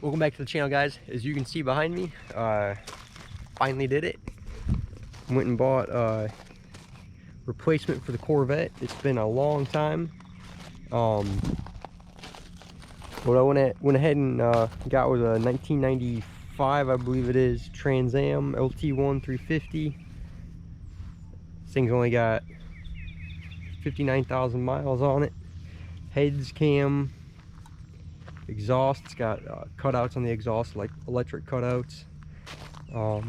Welcome back to the channel, guys. As you can see behind me, finally did it. Went and bought a replacement for the Corvette. It's been a long time. What I went ahead and got was a 1995, I believe it is, TransAm LT1 350. This thing's only got 59,000 miles on it. Heads, cam, exhaust. It's got cutouts on the exhaust, like electric cutouts. I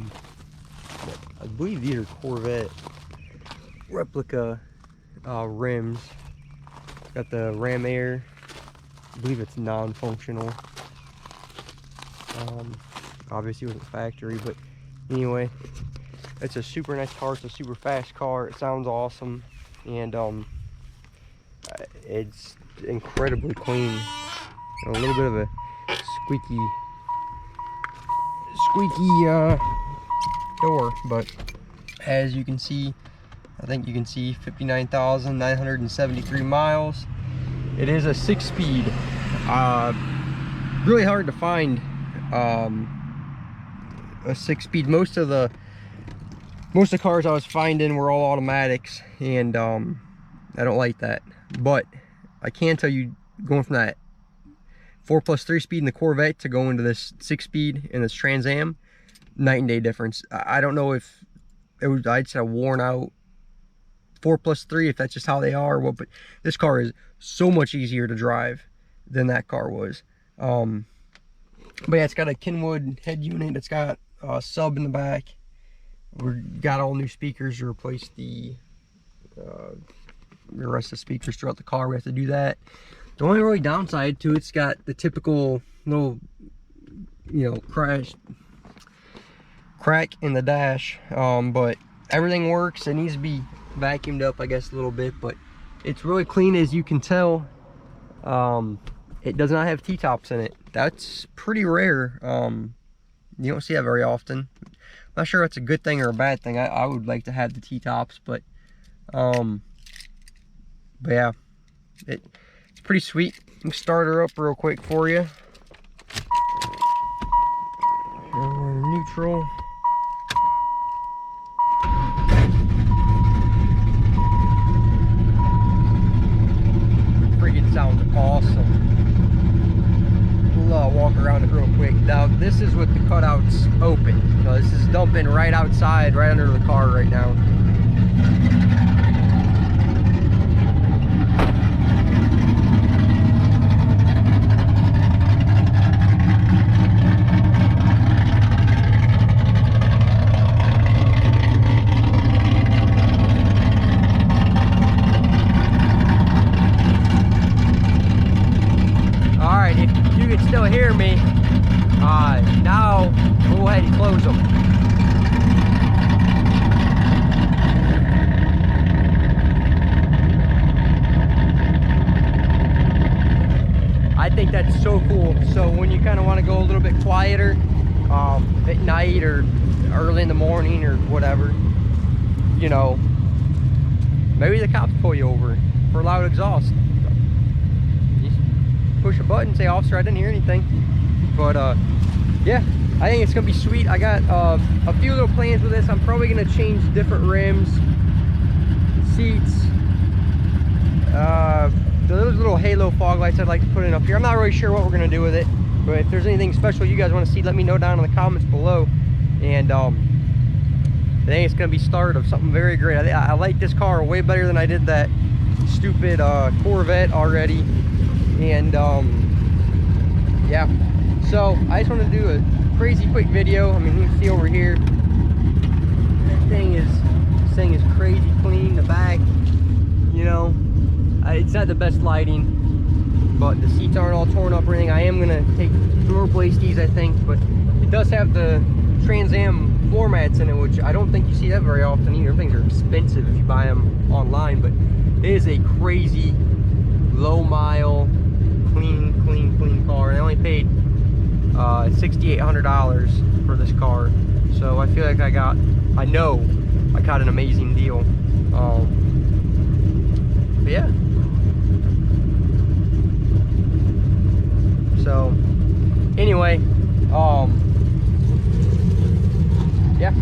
believe these are Corvette replica rims. It's got the ram air. I believe it's non-functional. Obviously it was a factory, but anyway, it's a super nice car. It's a super fast car. It sounds awesome, and it's incredibly clean. A little bit of a squeaky door, but as you can see, I think you can see 59,973 miles. It is a 6-speed. Really hard to find a 6-speed. Most of the cars I was finding were all automatics, and I don't like that. But I can tell you, going from that 4+3 speed in the Corvette to go into this 6-speed in this Trans Am, night and day difference. I don't know if it was, I'd say, a worn out 4+3, if that's just how they are or what, but this car is so much easier to drive than that car was. But yeah, it's got a Kenwood head unit. It's got a sub in the back. We got all new speakers to replace the rest of the speakers throughout the car. We have to do that. The only really downside to it's got the typical little, you know, crack in the dash, but everything works. It needs to be vacuumed up, I guess, a little bit, but it's really clean, as you can tell. It does not have T-tops in it. That's pretty rare. You don't see that very often. I'm not sure if that's a good thing or a bad thing. I would like to have the T-tops, but yeah, it's pretty sweet. Let me start her up real quick for you. Neutral. Freaking sounds awesome. We'll walk around it real quick. Now, this is with the cutouts open. So this is dumping right outside, right under the car right now. If you can still hear me, now we'll go ahead and close them. I think that's so cool. So when you kind of want to go a little bit quieter at night or early in the morning or whatever, you know, maybe the cops pull you over for loud exhaust. Push a button, say, "Officer, I didn't hear anything." But yeah, I think it's gonna be sweet. I got a few little plans with this. I'm probably gonna change different rims, seats, those little halo fog lights I'd like to put in up here. I'm not really sure what we're gonna do with it, but if there's anything special you guys want to see, let me know down in the comments below. And I think it's gonna be start of something very great. I like this car way better than I did that stupid Corvette already. And yeah, so I just want to do a crazy quick video. I mean, you can see over here, this thing is crazy clean. The back, you know, it's not the best lighting, but the seats aren't all torn up or anything. I am gonna replace these, I think, but it does have the Trans Am floor mats in it, which I don't think you see that very often either. Things are expensive if you buy them online, but it is a crazy low mile, clean car. And I only paid $6,800 for this car, so I feel like I know I got an amazing deal. But yeah, so Anyway, yeah,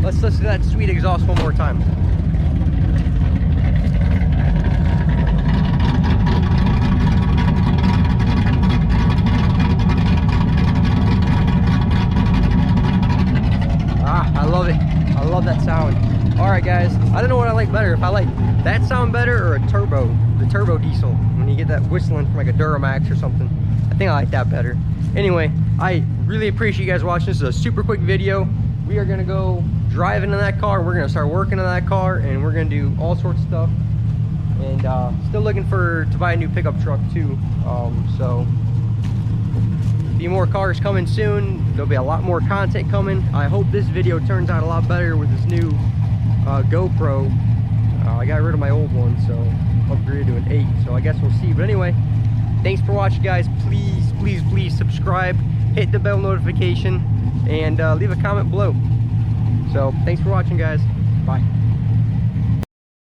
let's listen to that sweet exhaust one more time. I love it. I love that sound. All right, guys, I don't know what I like better. If I like that sound better or a turbo, the turbo diesel, when you get that whistling from like a Duramax or something. I think I like that better. Anyway, I really appreciate you guys watching. This is a super quick video. We are gonna go drive into that car. We're gonna start working on that car, and we're gonna do all sorts of stuff. And still looking to buy a new pickup truck too. So a few more cars coming soon. There'll be a lot more content coming. I hope this video turns out a lot better with this new GoPro. I got rid of my old one, so upgraded to an 8. So I guess we'll see. But anyway, thanks for watching, guys. Please subscribe, hit the bell notification, and leave a comment below. So thanks for watching, guys. Bye.